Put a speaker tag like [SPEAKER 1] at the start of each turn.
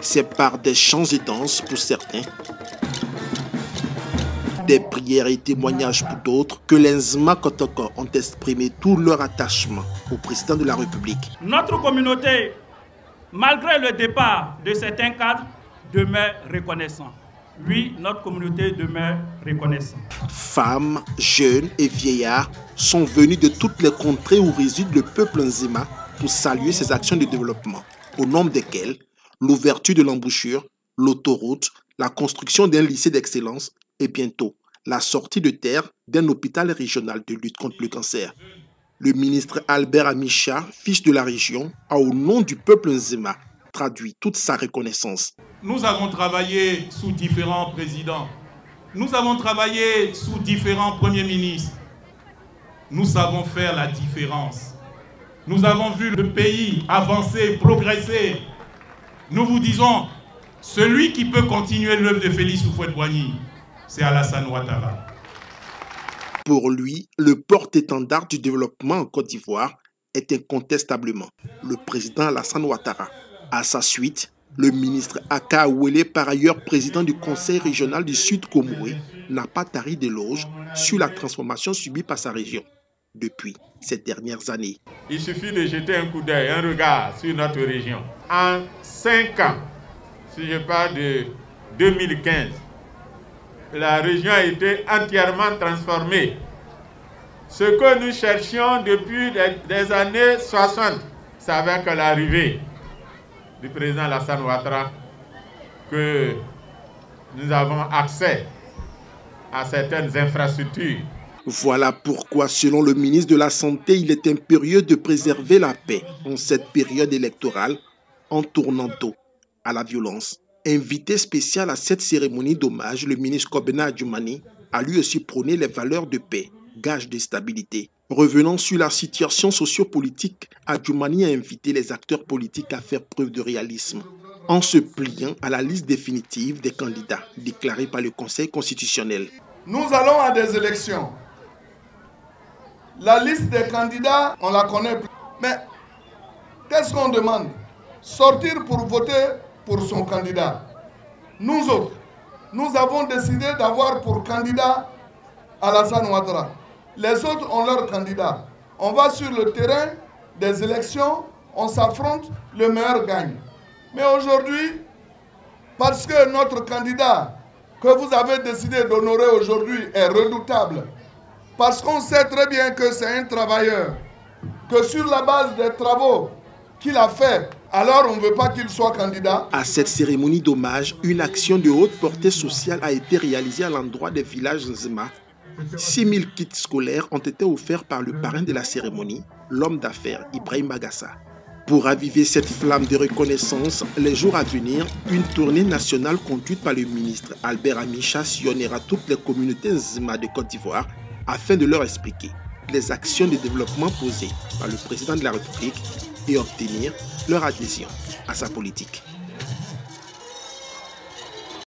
[SPEAKER 1] C'est par des chants et danses pour certains, des prières et témoignages pour d'autres que les Nzima Kotoko ont exprimé tout leur attachement au président de la République.
[SPEAKER 2] Notre communauté, malgré le départ de certains cadres, demeure reconnaissante. Oui, notre communauté demeure reconnaissante.
[SPEAKER 1] Femmes, jeunes et vieillards sont venus de toutes les contrées où réside le peuple Nzima pour saluer ces actions de développement, au nombre desquelles l'ouverture de l'embouchure, l'autoroute, la construction d'un lycée d'excellence et bientôt la sortie de terre d'un hôpital régional de lutte contre le cancer. Le ministre Albert Amicha, fils de la région, a au nom du peuple Nzima traduit toute sa reconnaissance.
[SPEAKER 3] Nous avons travaillé sous différents présidents. Nous avons travaillé sous différents premiers ministres. Nous savons faire la différence. Nous avons vu le pays avancer, progresser. Nous vous disons, celui qui peut continuer l'œuvre de Félix Houphouët-Boigny, c'est Alassane Ouattara.
[SPEAKER 1] Pour lui, le porte-étendard du développement en Côte d'Ivoire est incontestablement le président Alassane Ouattara. À sa suite, le ministre Aka Awele, par ailleurs président du conseil régional du Sud Comoré, n'a pas tari d'éloges sur la transformation subie par sa région depuis ces dernières années.
[SPEAKER 3] Il suffit de jeter un coup d'œil, un regard sur notre région. En 5 ans, si je parle de 2015, la région a été entièrement transformée. Ce que nous cherchions depuis des années 60, c'est avec l'arrivée du président Alassane Ouattara que nous avons accès à certaines infrastructures.
[SPEAKER 1] Voilà pourquoi, selon le ministre de la Santé, il est impérieux de préserver la paix en cette période électorale en tournant dos à la violence. Invité spécial à cette cérémonie d'hommage, le ministre Kobena Adjumani a lui aussi prôné les valeurs de paix, gage de stabilité. Revenant sur la situation sociopolitique, Adjumani a invité les acteurs politiques à faire preuve de réalisme en se pliant à la liste définitive des candidats déclarée par le Conseil constitutionnel.
[SPEAKER 4] Nous allons à des élections. La liste des candidats, on la connaît plus. Mais qu'est-ce qu'on demande? Sortir pour voter pour son candidat. Nous autres, nous avons décidé d'avoir pour candidat Alassane Ouattara. Les autres ont leur candidat. On va sur le terrain des élections, on s'affronte, le meilleur gagne. Mais aujourd'hui, parce que notre candidat que vous avez décidé d'honorer aujourd'hui est redoutable, parce qu'on sait très bien que c'est un travailleur, que sur la base des travaux qu'il a fait, alors on ne veut pas qu'il soit candidat.
[SPEAKER 1] À cette cérémonie d'hommage, une action de haute portée sociale a été réalisée à l'endroit des villages Nzima. 6 000 kits scolaires ont été offerts par le parrain de la cérémonie, l'homme d'affaires Ibrahim Magassa. Pour raviver cette flamme de reconnaissance, les jours à venir, une tournée nationale conduite par le ministre Albert Amicha sillonnera toutes les communautés Nzima de Côte d'Ivoire afin de leur expliquer les actions de développement posées par le président de la République et obtenir leur adhésion à sa politique.